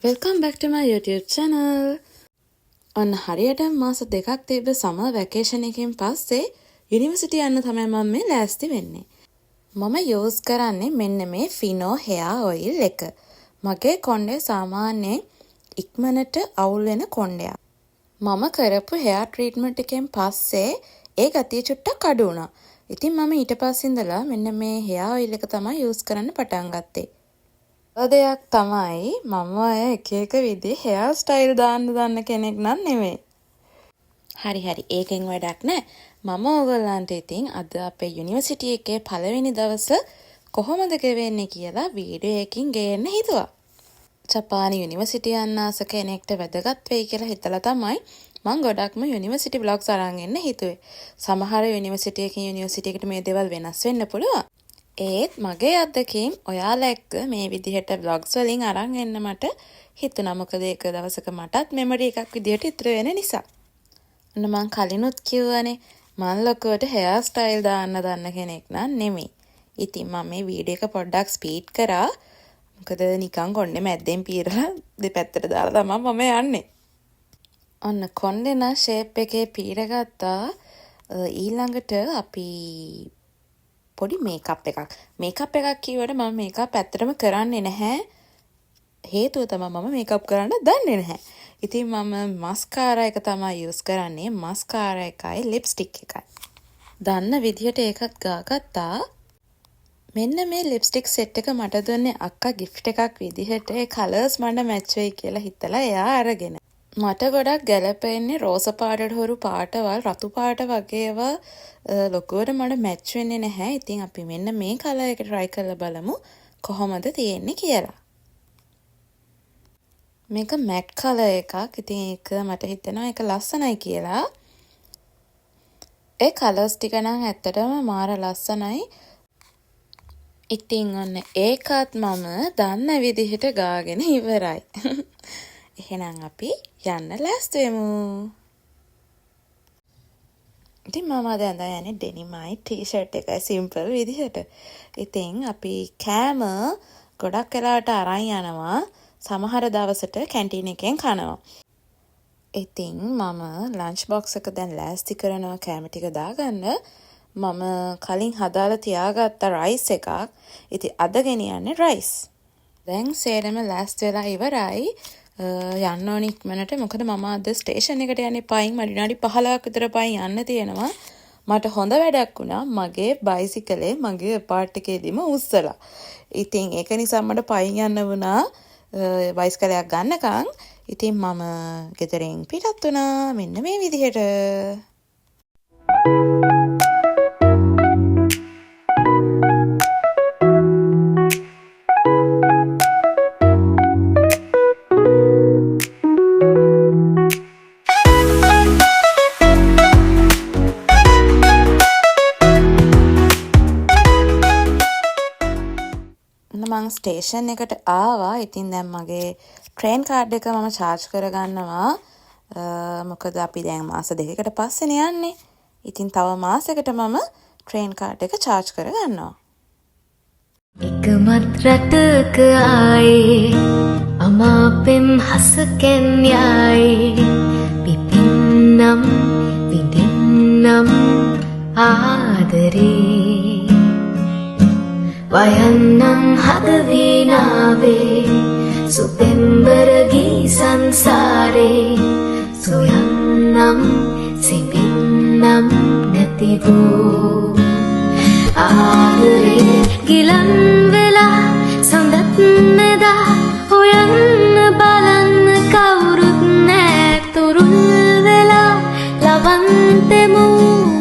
Welcome back to my YouTube channel. ඔන්න හරියට මාස දෙකක් තිබ්බ සමර් වැකේෂන් එකකින් පස්සේ යුනිවර්සිටි යන්න තමයි මම මේ ලෑස්ති වෙන්නේ. මම යූස් කරන්නේ මෙන්න මේ ෆිනෝ හෙයා ඔයිල් එක. මගේ කොණ්ඩේ සාමාන්‍යයෙන් ඉක්මනට අවුල් වෙන කොණ්ඩයක්. මම කරපු හෙයා ට්‍රීට්මන්ට් එකෙන් පස්සේ ඒ ගතිය චුට්ටක් අඩු වුණා. ඉතින් මම ඊට පස්සේ ඉඳලා මෙන්න මේ හෙයා ඔයිල් එක තමයි යූස් කරන්න පටන් ගත්තේ. දෙයක් තමයි මම එක එක විදිහේ හෙයාර් ස්ටයිල් දාන්න දන්න කෙනෙක් නන් නෙමෙයි. හරි ඒකෙන් වැඩක් නැහැ. මම ඕගොල්ලන්ට ඉතින් අද අපේ යුනිවර්සිටි එකේ පළවෙනි දවස කොහොමද ගෙවෙන්නේ කියලා වීඩියෝ එකකින් ගේන්න හිතුවා. ජපානි යුනිවර්සිටි යන්න ආස කෙනෙක්ට වැදගත් වෙයි කියලා හිතලා තමයි මම ගොඩක්ම යුනිවර්සිටි vlogs අරන් එන්න හිතුවේ. සමහර යුනිවර්සිටි එකකින් යුනිවර්සිටි එකට මේ දේවල් වෙනස් වෙන්න පුළුවන්. ඒත් මගේ අත්දැකීම් ඔයාලා එක්ක මේ විදිහට vlogs වලින් අරන් එන්න මට හිතුණා. මොකද ඒක දවසක මටත් මෙමරි එකක් විදිහට ඉතුරු වෙන නිසා. අන්න මං කලිනුත් කිව්වනේ මං ලොකුවට හෙයාර් ස්ටයිල් දාන්න දන්න කෙනෙක් නන් නෙමෙයි. ඉතින් මම මේ වීඩියෝ එක පොඩ්ඩක් ස්පීඩ් කරා. මොකද නිකන් කොණ්ඩේ මැද්දෙන් පීරලා දෙපැත්තට දාලා තමයි මම යන්නේ. ඔන්න කොණ්ඩේ නම් ෂේප් එකේ පීරගත්තා. ඊළඟට අපි පොඩි මේකප් එකක්. මේකප් එකක් කියවට මම මේකප් ඇත්තටම කරන්නේ නැහැ. හේතුව තමයි මම මේකප් කරන්න දන්නේ නැහැ. ඉතින් මම මස්කාරා එක තමයි යූස් කරන්නේ. මස්කාරා එකයි ලිප්ස්ටික් එකයි. දන්න විදිහට ඒකත් ගාගත්තා. මෙන්න මේ ලිප්ස්ටික් සෙට් එක මට දුන්නේ අක්කා gift එකක් විදිහට. ඒ කලර්ස් මට මැච් වෙයි කියලා හිතලා එයා අරගෙන. මට ගොඩක් ගැලපෙන්නේ රෝස පාටට හොරු පාටවල් රතු පාට වගේ ඒවා ලොකුවට මට මැච් වෙන්නේ නැහැ. ඉතින් අපි මෙන්න මේ කලර් එක try කරලා බලමු කොහොමද තියෙන්නේ කියලා. මේක මැට් කලර් එකක්. ඉතින් ඒක මට හිතෙනවා ඒක ලස්සනයි කියලා. ඒ කලර්ස් ටික නම් ඇත්තටම මාර ලස්සනයි. ඉතින් ඔන්න ඒකත් මම දන්න විදිහට ගාගෙන ඉවරයි. එහෙනම් අපි යන්න ලෑස්ති වෙමු. ඉතින් මම අද ඇඳලා යන්නේ ඩෙනිමයි ටී-ෂර්ට් එකයි සිම්පල් විදිහට. ඉතින් අපි කෑම ගොඩක් වෙලාවට අරන් යනවා. සමහර දවසට කැන්ටීන් එකෙන් කනවා. ඉතින් මම ලන්ච් බොක්ස් එක දැන් ලෑස්ති කරනවා කෑම ටික දාගන්න. මම කලින් හදාලා තියාගත්ත රයිස් එකක්. ඉතින් අද ගෙනියන්නේ රයිස්. දැන් සේරම ලෑස්ති වෙලා ඉවරයි. යන්න ඕනි ඉක්මනට. මොකද මම අද ස්ටේෂන් එකට යන්නේ පයින් විනාඩි 15ක් විතර පයින් යන්න තියෙනවා. මට හොඳ වැඩක් වුණා. මගේ බයිසිකලේ මගේ අපාර්ට් එකේදීම උස්සලා. ඉතින් ඒක නිසා මට පයින් යන්න වුණා බයිසිකලයක් ගන්නකම්. ඉතින් මම ගෙදරින් පිටත් වුණා මෙන්න මේ විදිහට. මම ස්ටේෂන් එකට ආවා. ඉතින් දැන් මගේ ට්‍රේන් කාඩ් එක මම charge කරගන්නවා. මොකද අපි දැන් මාස දෙකකට පස්සේනේ යන්නේ. ඉතින් තව මාසයකට මම ට්‍රේන් කාඩ් එක charge කරගන්නවා. එකමත් රටක ආයේ අමාපෙම් හසකෙන් යයි පිපින්නම් විඳින්නම් ආදරේ වයන්නම් හදවීනාවේ සුපෙම්බරගී සංසාරේ සොයන්නම් සිපින්නම් නැතිවූ ආදරේ ගිලන් වෙලා සඳත් නෙදා හොයන්න බලන්න කවුරුත් නෑ තුරුල් වෙලා ලවන්තෙමු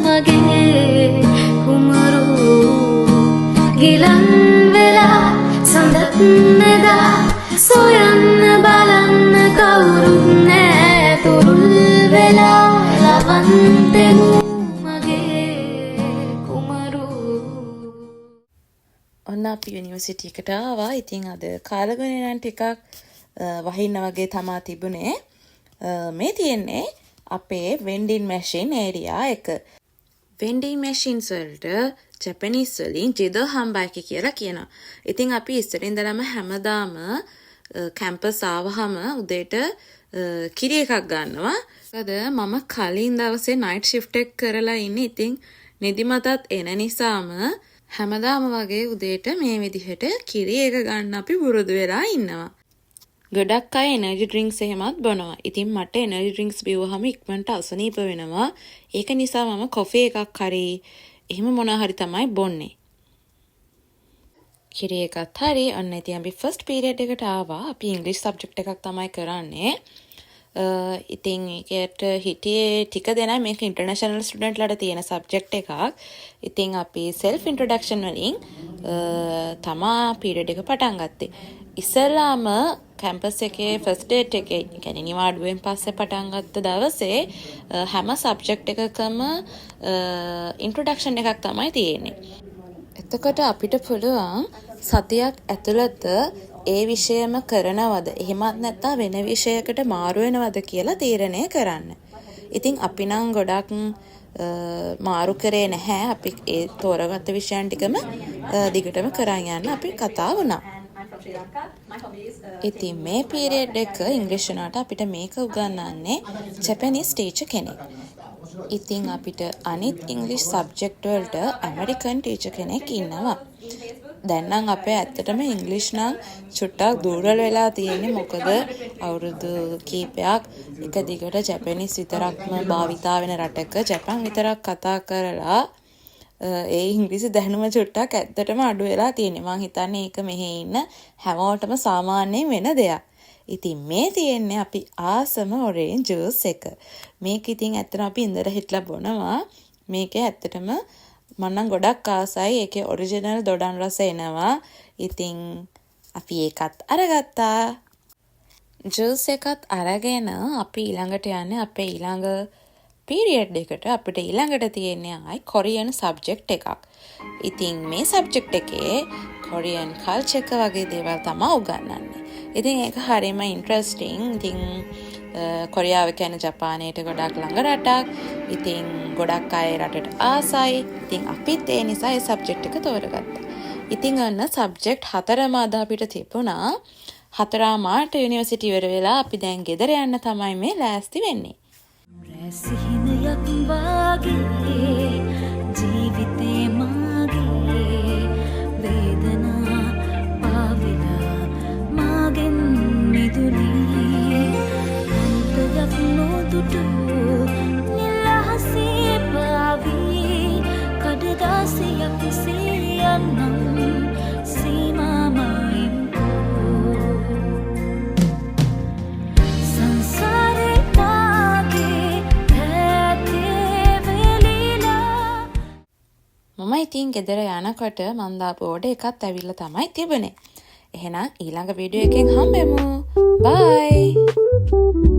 මගේ කුමරු ගිලන් වෙලා සඳත් නෙදා සොයන්න බලන්න කවුරුත් නෑ තුරුල් වෙලා ලවන්තෙමු ඔන්න අපි යුනිවර්සිටි එකට ආවා. ඉතින් අද කාලගුණේ නම් ටිකක් වහින්න වගේ තමා තිබුණේ. මේ තියෙන්නේ අපේ වෙන්ඩින් මැෂින් ඒරියා එක. වෙන්ඩින් මැෂින්ස් වලට ජපනීස් වලින් ජිදෝ හම්බාකි කියලා කියනවා. ඉතින් අපි ඉස්සරින් ඉඳලම හැමදාම කැම්පස් ආවහම උදේට කිරි එකක් ගන්නවා. අද මම කලින් දවසේ නයිට් ෂිෆ්ට් එක කරලා ඉන්නේ. ඉතින් නිදිමතත් එන නිසාම හැමදාම වගේ උදේට මේ විදිහට කිරි එක ගන්න අපි පුරුදු වෙලා ඉන්නවා. ගොඩක් අය එනර්ජි ඩ්‍රින්ක්ස් එහෙමත් බොනවා. ඉතින් මට එනර්ජි ඩ්‍රින්ක්ස් බිව්වහම ඉක්මනට අසනීප වෙනවා. ඒක නිසා මම කොෆි එකක් හරි එහෙම මොනවා හරි තමයි බොන්නේ. කිරි එකත් හරි ඔන්න ඉතින් අපි ෆස්ට් පීරියඩ් එකට ආවා. අපි ඉංග්‍රීසි සබ්ජෙක්ට් එකක් තමයි කරන්නේ. ඉතින් ඒකට හිටියේ ටික දෙනා මේක ඉන්ටර්නැෂනල් ස්ටුඩන්ට්ලාට තියෙන සබ්ජෙක්ට් එකක්. ඉතින් අපි සෙල්ෆ් ඉන්ට්‍රොඩක්ෂන් වලින් තමා පීරියඩ් එක පටන් ගත්තේ. ඉස්සෙල්ලාම කැම්පස් එකේ ෆස්ට් ඩේට් එකේ කියන්නේ නිවාඩුවෙන් පස්සේ පටන් ගත්ත දවසේ හැම සබ්ජෙක්ට් එකකම ඉන්ට්‍රොඩක්ෂන් එකක් තමයි තියෙන්නේ. එතකොට අපිට පුළුවන් සතියක් ඇතුළත ඒ විෂයම කරනවද එහෙමත් නැත්නම් වෙන විෂයකට මාරු වෙනවද කියලා තීරණය කරන්න. ඉතින් අපි නම් ගොඩක් මාරු කරේ නැහැ. අපි ඒ තෝරගත්ත විෂයන් ටිකම දිගටම කරන් යන්න අපි කතා වුණා. ඉතින් මේ පීරියඩ් එක ඉංග්‍රීසි වුණාට අපිට මේක උගන්වන්නේ ජපනීස් ටීචර් කෙනෙක්. ඉතින් අපිට අනිත් ඉංග්‍රීසි සබ්ජෙක්ට් වලට ඇමරිකන් ටීචර් කෙනෙක් ඉන්නවා. දැන් නම් අපේ ඇත්තටම ඉංග්‍රීසි නම් චුට්ටක් දුර්වල වෙලා තියෙන්නේ. මොකද අවුරුදු කීපයක් එක දිගට ජපනීස් විතරක්ම භාවිතා වෙන රටක ජපන් විතරක් කතා කරලා ඒ ඉංග්‍රීසි දැනුම චුට්ටක් ඇත්තටම අඩු වෙලා තියෙන්නේ. මං හිතන්නේ ඒක මෙහි ඉන්න හැමෝටම සාමාන්‍යයෙන් වෙන දෙයක්. ඉතින් මේ තියෙන්නේ අපි ආසම ඔරේන්ජ් ජූස් එක. මේක ඉතින් ඇත්තටම අපි ඉඳලා හිටලා බොනවා. මේක ඇත්තටම මම නම් ගොඩක් ආසයි. ඒකේ ඔරිජිනල් දොඩම් රස එනවා. ඉතින් අපි ඒකත් අරගත්තා. ජූස් එකත් අරගෙන අපි ඊළඟට යන්නේ අපේ ඊළඟ පීරියඩ් එකට. අපිට ඊළඟට තියෙන්නේ ආයි කොරියන් සබ්ජෙක්ට් එකක්. ඉතින් මේ සබ්ජෙක්ට් එකේ කොරියන් කල්චර් එක වගේ දේවල් තමයි උගන්වන්නේ. ඉතින් ඒක හරියම ඉන්ට්‍රස්ටිං. ඉතින් කොරියාව කියන්නේ ජපානයට ගොඩක් ළඟ රටක්. ඉතින් ගොඩක් අය රටට ආසයි. ඉතින් අපිත් ඒ නිසා ඒ සබ්ජෙක්ට් එක තෝරගත්තා. ඉතින් අන්න සබ්ජෙක්ට් 4ම අද අපිට තිබුණා. 4 මාට යුනිවර්සිටි ඉවර වෙලා අපි දැන් ගෙදර යන්න තමයි මේ ලෑස්ති වෙන්නේ. රැසිහිනයක් වාගේ ජීවිතේ මාගේ වේදනා පාවිලා මාගෙන් මිදුනේ අන්තයක් නොදුටු නිලහසේ පාවී කඩදාසියක් සියන්නම් සීමාමයින් මම ඉතින් ගෙදර යනකොට මන් දාපු ඕඩර් එකත් ඇවිල්ලා තමයි තිබුණේ. එහෙනම් ඊළඟ වීඩියෝ එකෙන් හම්බෙමු. බයි.